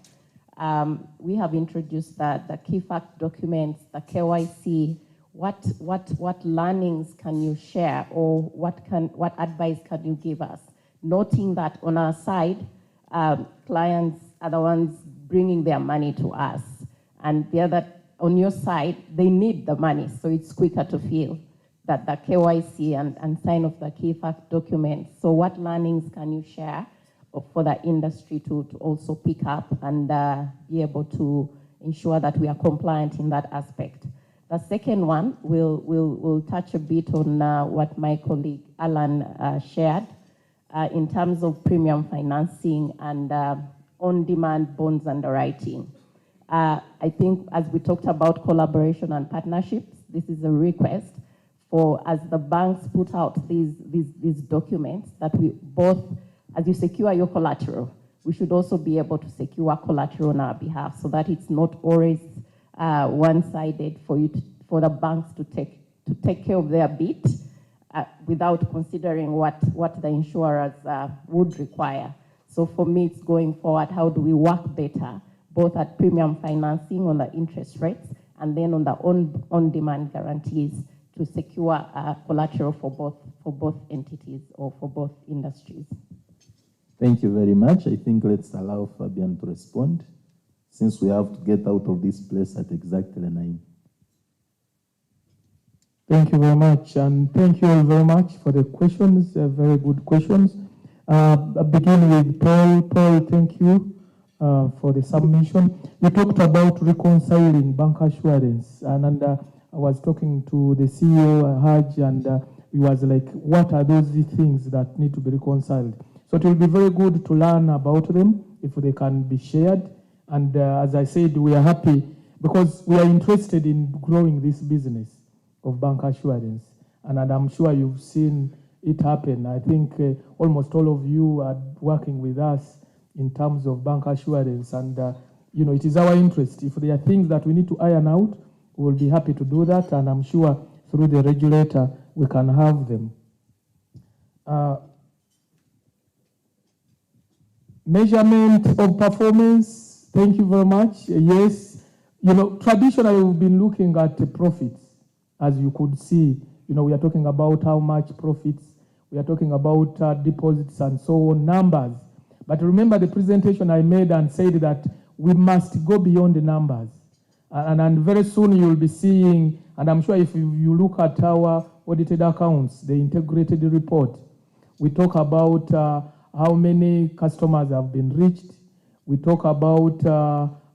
We have introduced the key fact documents, the KYC. What learnings can you share, or what advice can you give us? Noting that on our side, clients are the ones bringing their money to us, and the other on your side, they need the money, so it's quicker to fill that the KYC and sign of the key fact documents. So what learnings can you share for the industry to also pick up and be able to ensure that we are compliant in that aspect? The second one, we'll touch a bit on what my colleague Alan shared in terms of premium financing and on-demand bonds underwriting. I think as we talked about collaboration and partnerships, this is a request for, as the banks put out these documents, that we both, as you secure your collateral, we should also be able to secure collateral on our behalf, so that it's not always one-sided for the banks to take care of their bit without considering what the insurers would require. So for me, it's going forward, how do we work better, both at premium financing on the interest rates and then on the on-demand guarantees to secure collateral for both entities or for both industries. Thank you very much. I think let's allow Fabian to respond, since we have to get out of this place at exactly 9. Thank you very much, and thank you all very much for the questions, very good questions. I'll begin with Paul. Paul, thank you for the submission. You talked about reconciling bank assurance, and I was talking to the CEO, Haj, and he was like, what are those things that need to be reconciled? So it will be very good to learn about them if they can be shared. And as I said, we are happy because we are interested in growing this business of bank assurance. And I'm sure you've seen it happen. I think almost all of you are working with us in terms of bank assurance. And, it is our interest. If there are things that we need to iron out, we will be happy to do that. And I'm sure through the regulator, we can have them. Measurement of performance, thank you very much. Yes, traditionally we've been looking at the profits, as you could see. We are talking about how much profits, we are talking about deposits and so on, numbers. But remember the presentation I made and said that we must go beyond the numbers. And very soon you'll be seeing, and I'm sure if you look at our audited accounts, the integrated report, we talk about how many customers have been reached. We talk about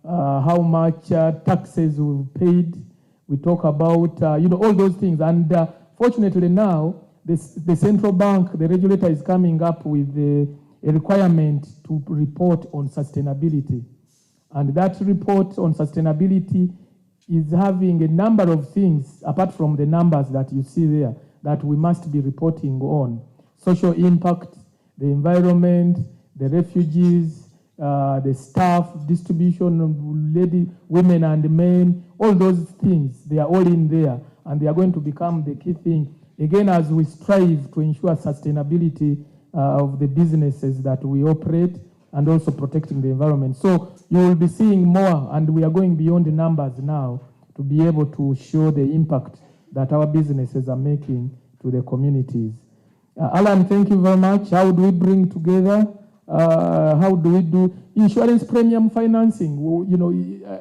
how much taxes we've paid. We talk about, all those things. And fortunately now, the central bank, the regulator is coming up with a requirement to report on sustainability. And that report on sustainability is having a number of things, apart from the numbers that you see there, that we must be reporting on. Social impact, the environment, the refugees, the staff, distribution of women and men, all those things, they are all in there, and they are going to become the key thing, again, as we strive to ensure sustainability of the businesses that we operate, and also protecting the environment. So you will be seeing more, and we are going beyond the numbers now to be able to show the impact that our businesses are making to the communities. Alan, thank you very much. How do we bring together? How do we do insurance premium financing? Well,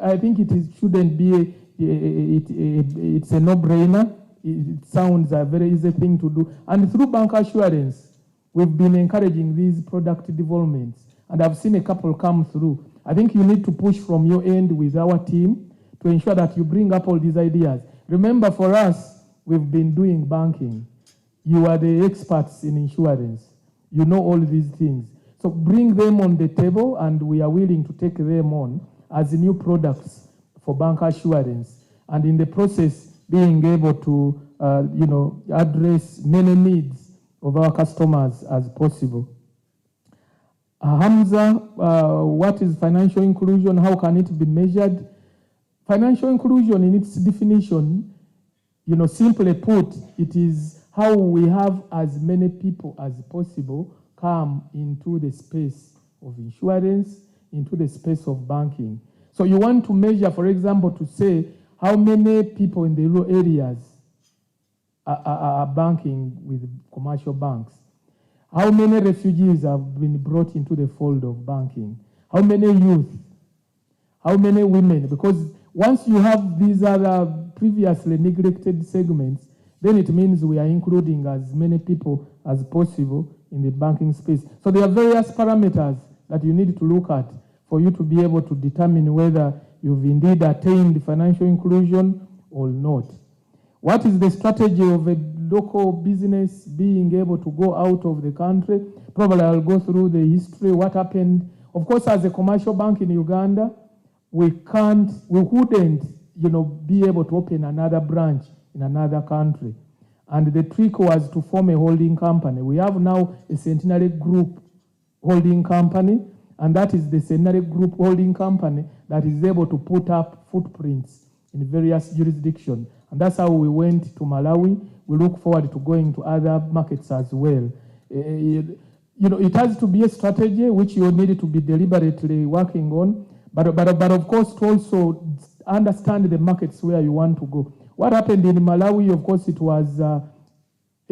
I think shouldn't be it's a no-brainer. It sounds a very easy thing to do. And through bank assurance, we've been encouraging these product developments. And I've seen a couple come through. I think you need to push from your end with our team to ensure that you bring up all these ideas. Remember, for us, we've been doing banking. You are the experts in insurance. You know all these things. So bring them on the table, and we are willing to take them on as new products for bank assurance. And in the process, being able to, address many needs of our customers as possible. Hamza, what is financial inclusion? How can it be measured? Financial inclusion, in its definition, simply put, it is how we have as many people as possible come into the space of insurance, into the space of banking. So you want to measure, for example, to say how many people in the rural areas are banking with commercial banks. How many refugees have been brought into the fold of banking? How many youth? How many women? Because once you have these other previously neglected segments, then it means we are including as many people as possible in the banking space. So there are various parameters that you need to look at for you to be able to determine whether you've indeed attained financial inclusion or not. What is the strategy of a local business being able to go out of the country? Probably I'll go through the history, what happened. Of course, as a commercial bank in Uganda, we wouldn't, be able to open another branch in another country. And the trick was to form a holding company. We have now a Centenary Group holding company, and that is the Centenary Group holding company that is able to put up footprints in various jurisdictions. And that's how we went to Malawi. We look forward to going to other markets as well. It has to be a strategy which you need to be deliberately working on, but of course to also understand the markets where you want to go. What happened in Malawi, of course, it was a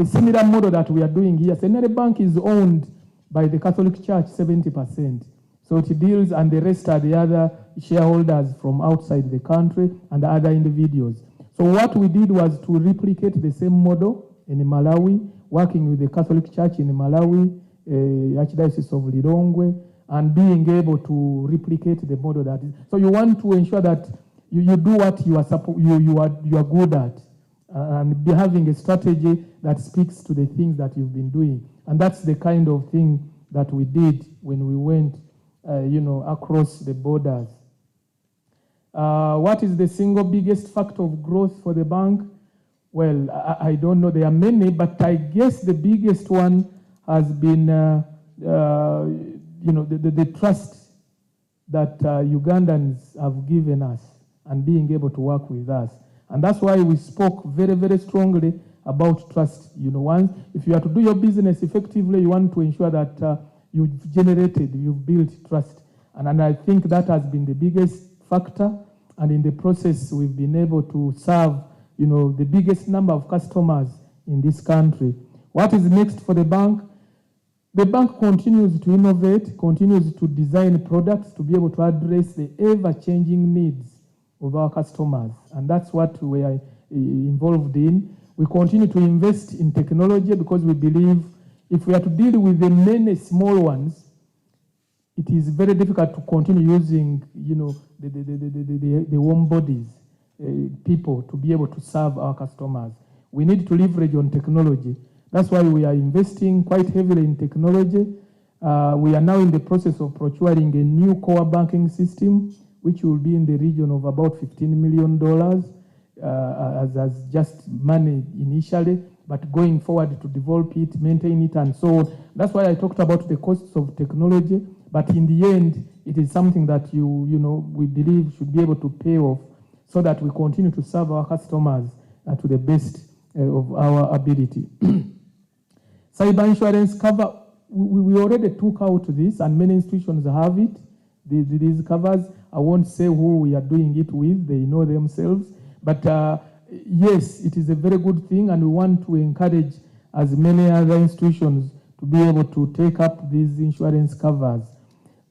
similar model that we are doing here. Centenary Bank is owned by the Catholic Church 70%. So it deals, and the rest are the other shareholders from outside the country and other individuals. So what we did was to replicate the same model in Malawi, working with the Catholic Church in Malawi, Archdiocese of Lilongwe, and being able to replicate the model that is. So you want to ensure that you do what you are good at, and be having a strategy that speaks to the things that you've been doing. And that's the kind of thing that we did when we went, across the borders. What is the single biggest factor of growth for the bank? Well, I don't know. There are many, but I guess the biggest one has been, the trust that Ugandans have given us and being able to work with us. And that's why we spoke very, very strongly about trust. If you are to do your business effectively, you want to ensure that you've built trust. And I think that has been the biggest factor. And in the process, we've been able to serve, the biggest number of customers in this country. What is next for the bank? The bank continues to innovate, continues to design products to be able to address the ever-changing needs of our customers. And that's what we are involved in. We continue to invest in technology because we believe if we are to deal with the many small ones, it is very difficult to continue using, the warm bodies, people to be able to serve our customers. We need to leverage on technology. That's why we are investing quite heavily in technology. We are now in the process of procuring a new core banking system, which will be in the region of about $15 million as just money initially, but going forward to develop it, maintain it, and so on. That's why I talked about the costs of technology, but in the end, it is something that we believe should be able to pay off so that we continue to serve our customers to the best of our ability. Cyber insurance cover, we already took out this, and many institutions have it. These covers, I won't say who we are doing it with, they know themselves. But yes, it is a very good thing, and we want to encourage as many other institutions to be able to take up these insurance covers.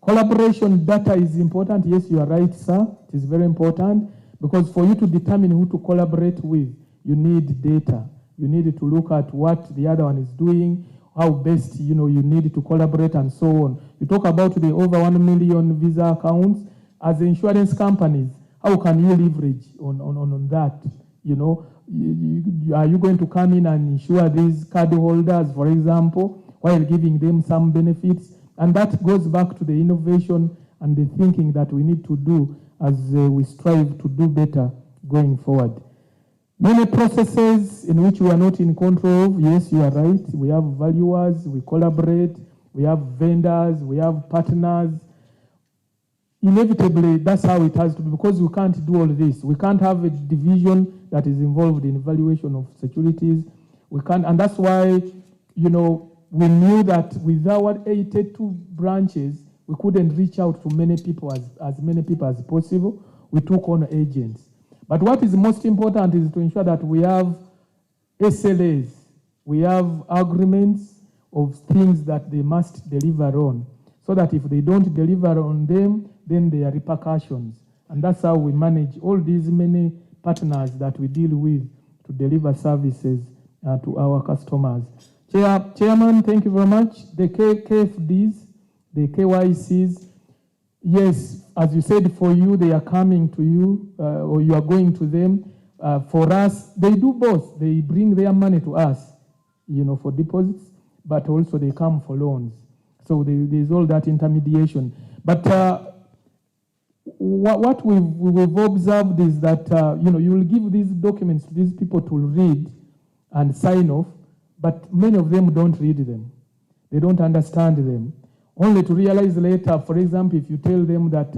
Collaboration data is important. Yes, you are right, sir. It is very important because for you to determine who to collaborate with, you need data. You need to look at what the other one is doing, how best, you need to collaborate and so on. You talk about the over 1 million Visa accounts. As insurance companies, how can you leverage on that? Are you going to come in and insure these card holders, for example, while giving them some benefits? And that goes back to the innovation and the thinking that we need to do as we strive to do better going forward. Many processes in which we are not in control of, yes, you are right. We have valuers, we collaborate, we have vendors, we have partners. Inevitably, that's how it has to be because we can't do all this. We can't have a division that is involved in valuation of securities. We can't, and that's why, we knew that with our 82 branches, we couldn't reach out to many people as many people as possible. We took on agents. But what is most important is to ensure that we have SLAs, we have agreements of things that they must deliver on, so that if they don't deliver on them, then there are repercussions. And that's how we manage all these many partners that we deal with to deliver services to our customers. Chairman, thank you very much. The KFDs, the KYCs, yes, as you said, for you, they are coming to you or you are going to them. For us, they do both. They bring their money to us, for deposits, but also they come for loans. So there's all that intermediation. But what we've observed is that, you will give these documents to these people to read and sign off, but many of them don't read them. They don't understand them. Only to realize later, for example, if you tell them that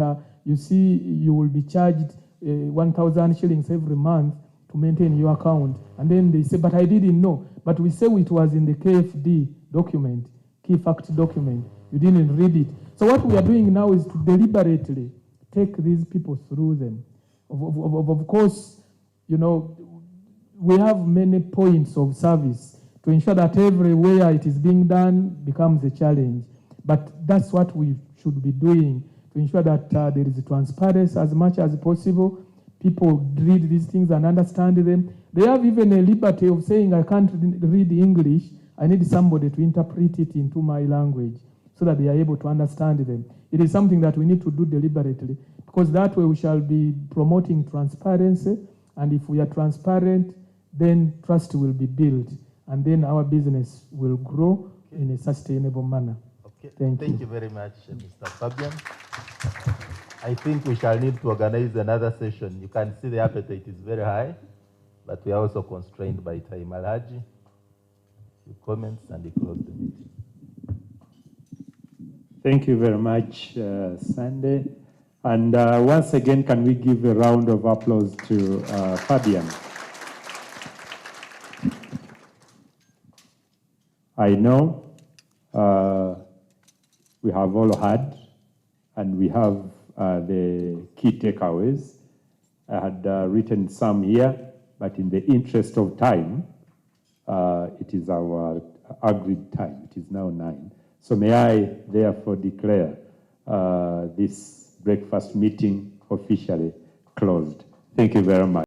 you will be charged 1,000 shillings every month to maintain your account, and then they say, but I didn't know. But we say it was in the KFD document, key fact document. You didn't read it. So what we are doing now is to deliberately take these people through them. Of course, we have many points of service to ensure that everywhere it is being done becomes a challenge. But that's what we should be doing to ensure that there is transparency as much as possible. People read these things and understand them. They have even a liberty of saying, I can't read English, I need somebody to interpret it into my language so that they are able to understand them. It is something that we need to do deliberately, because that way we shall be promoting transparency, and if we are transparent, then trust will be built, and then our business will grow in a sustainable manner. Okay. Thank you very much, Mr. Fabian. I think we shall need to organize another session. You can see the appetite is very high, but we are also constrained by time. Alhaji, your comments, and we close the meeting. Thank you very much, Sunday. And once again, can we give a round of applause to Fabian? I know we have all heard, and we have the key takeaways. I had written some here, but in the interest of time, it is our agreed time. It is now 9. So may I therefore declare this breakfast meeting officially closed. Thank you very much.